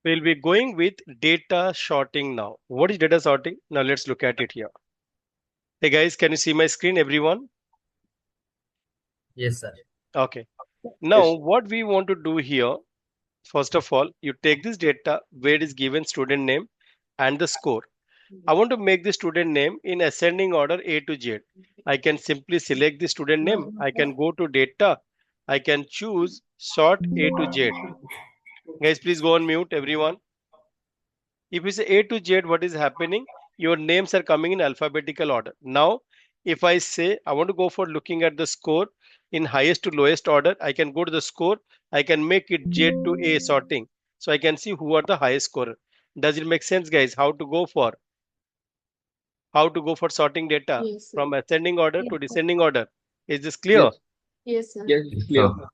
We'll be going with data sorting now. What is data sorting? Now let's look at it here. Hey guys, can you see my screen, everyone? Yes, sir. Okay. Now what we want to do here, first of all, you take this data where it is given student name and the score. I want to make the student name in ascending order A to Z. I can simply select the student name. I can go to data. I can choose sort A to Z. Guys, please go on mute, everyone. If you say A to Z, what is happening? Your names are coming in alphabetical order. Now, if I say I want to go for looking at the score in highest to lowest order, I can go to the score. I can make it Z to A sorting. So I can see who are the highest scorer. Does it make sense, guys? How to go for sorting data from ascending order to descending order? Is this clear? Yes. Yes, sir. Yes, Yes, clear. sir.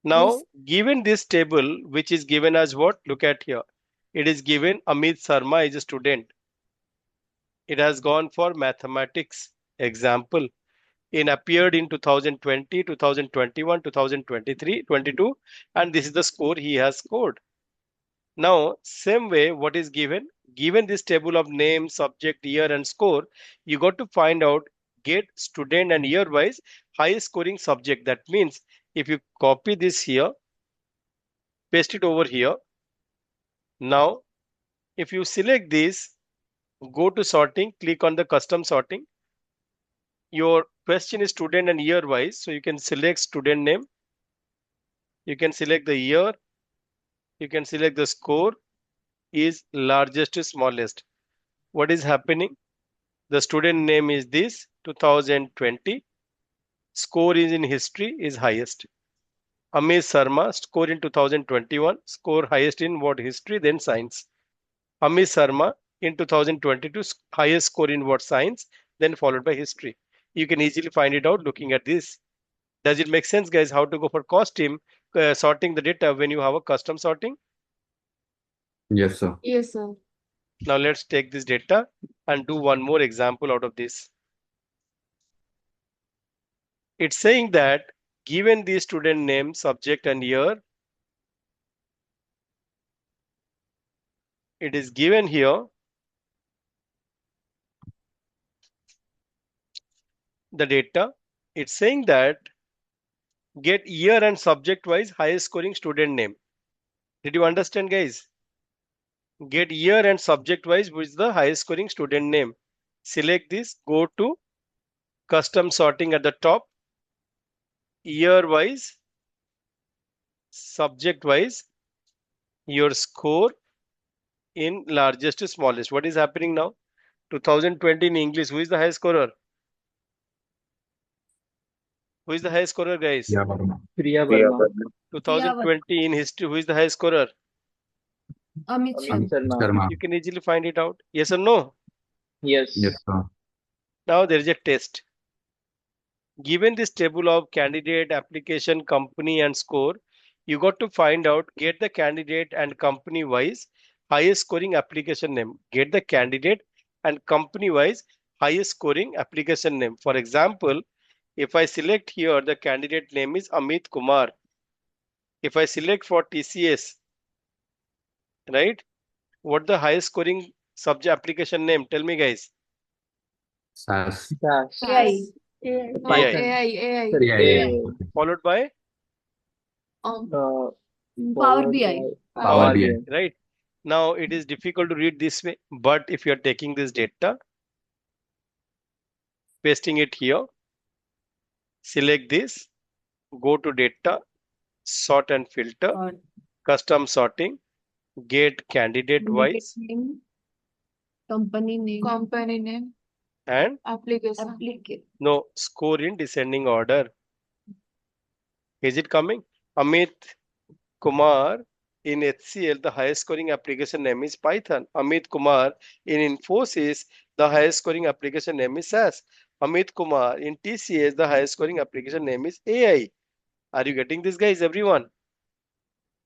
Now, given this table, which is given as what? Look at here. It is given Amit Sarma is a student. It has gone for mathematics example. It appeared in 2020, 2021, 2023, 22, and this is the score he has scored. Now, same way, what is given? Given this table of name, subject, year, and score, you got to find out, get student and year wise highest scoring subject. That means if you copy this here, paste it over here. Now, if you select this, go to sorting, click on the custom sorting. Your question is student and year wise, so you can select student name, you can select the year, you can select the score is largest to smallest. What is happening? The student name is this 2020, score is in history is highest. Amish Sharma score in 2021, score highest in what? History, then science. Amish Sharma in 2022, highest score in what? Science, then followed by history. You can easily find it out looking at this. Does it make sense, guys, how to go for custom sorting the data when you have a custom sorting? Yes, sir. Yes, sir. Now let's take this data and do one more example out of this. It's saying that given the student name, subject, and year, it is given here the data. It's saying that get year and subject wise highest scoring student name. Did you understand, guys? Get year and subject wise which is the highest scoring student name. Select this, go to custom sorting at the top, year wise, subject wise, your score in largest to smallest. What is happening now? 2020 in English, who is the highest scorer? Who is the highest scorer, guys? Yeah, Varma. Priya Verma. 2020 in history, who is the highest scorer? Amit Amit Sharma. Sharma. Sharma. You can easily find it out. Yes or no? Yes. Yes, sir. Now there is a test. Given this table of candidate, application, company, and score, you got to find out, get the candidate and company wise highest scoring application name. Get the candidate and company wise highest scoring application name. For example, if I select here, the candidate name is Amit Kumar. If I select for TCS, right? What the highest scoring subject application name? Tell me, guys. SAS. SAS. AI. AI. AI. AI. Sir, yeah, yeah. AI. Okay. Followed by Um, Uh, Power followed BI. by Power Power BI. BI. right. Now it is difficult to read this way, but if you are taking this data, pasting it here, select this, go to data, sort and filter, custom sorting, get candidate wise Name, company name, and application. no score in descending order. Is it coming? Amit Kumar in HCL, the highest scoring application name is Python. Amit Kumar in Infosys, the highest scoring application name is SAS. Amit Kumar in TCS, the highest scoring application name is AI. Are you getting this, guys, everyone?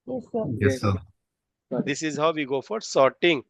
Yes, sir. Yes, sir. This is how we go for sorting.